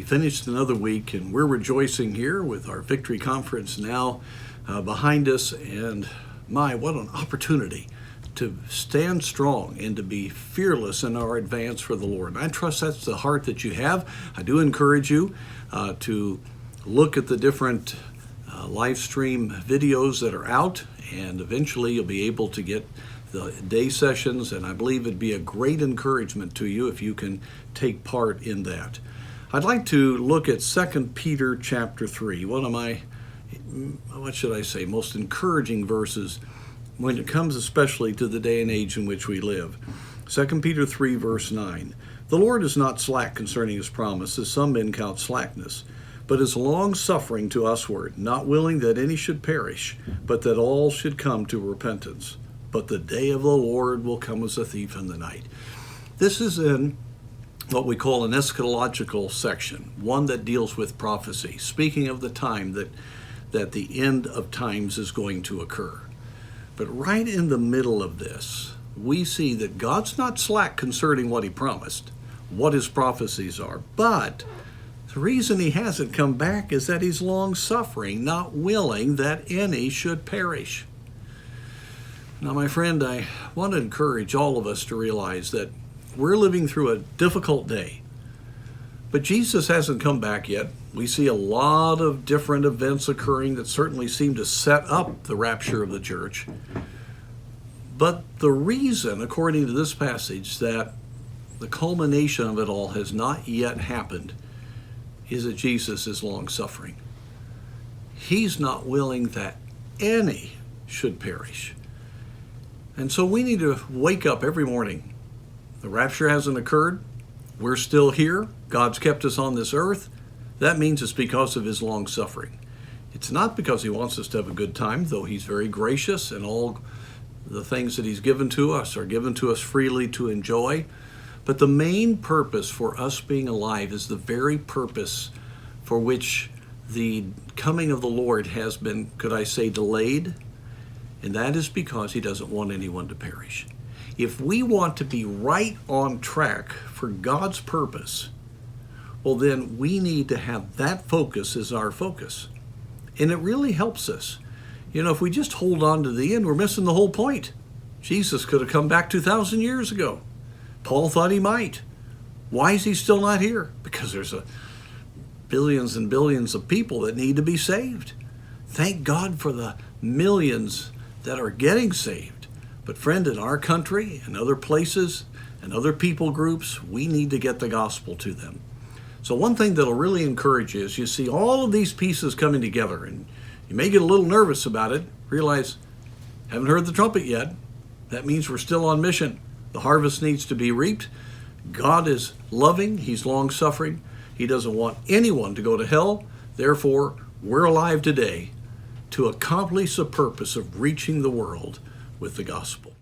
finished another week, and we're rejoicing here with our Victory Conference now behind us. And my, what an opportunity to stand strong and to be fearless in our advance for the Lord. And I trust that's the heart that you have. I do encourage you to look at the different live stream videos that are out, and eventually you'll be able to get the day sessions, and I believe it'd be a great encouragement to you if you can take part in that. I'd like to look at 2 Peter chapter 3, one of my, most encouraging verses when it comes especially to the day and age in which we live. 2 Peter 3 verse 9, "The Lord is not slack concerning his promise, as some men count slackness, but is long-suffering to usward, not willing that any should perish, but that all should come to repentance. But the day of the Lord will come as a thief in the night." This is in what we call an eschatological section, one that deals with prophecy, speaking of the time that the end of times is going to occur. But right in the middle of this, we see that God's not slack concerning what he promised, what his prophecies are, but the reason he hasn't come back is that he's long-suffering, not willing that any should perish. Now, my friend, I want to encourage all of us to realize that we're living through a difficult day, but Jesus hasn't come back yet. We see a lot of different events occurring that certainly seem to set up the rapture of the church. But the reason, according to this passage, that the culmination of it all has not yet happened is that Jesus is long-suffering. He's not willing that any should perish. And so we need to wake up every morning. The rapture hasn't occurred. We're still here. God's kept us on this earth. That means it's because of his long suffering. It's not because he wants us to have a good time, though he's very gracious, and all the things that he's given to us are given to us freely to enjoy. But the main purpose for us being alive is the very purpose for which the coming of the Lord has been, could I say, delayed? And that is because he doesn't want anyone to perish. If we want to be right on track for God's purpose, well, then we need to have that focus as our focus. And it really helps us. You know, if we just hold on to the end, we're missing the whole point. Jesus could have come back 2,000 years ago. Paul thought he might. Why is he still not here? Because there's billions and billions of people that need to be saved. Thank God for the millions that are getting saved. But friend, in our country and other places and other people groups, we need to get the gospel to them. So one thing that'll really encourage you is you see all of these pieces coming together, and you may get a little nervous about it, realize, haven't heard the trumpet yet. That means we're still on mission. The harvest needs to be reaped. God is loving. He's long-suffering. He doesn't want anyone to go to hell. Therefore, we're alive today to accomplish the purpose of reaching the world with the gospel.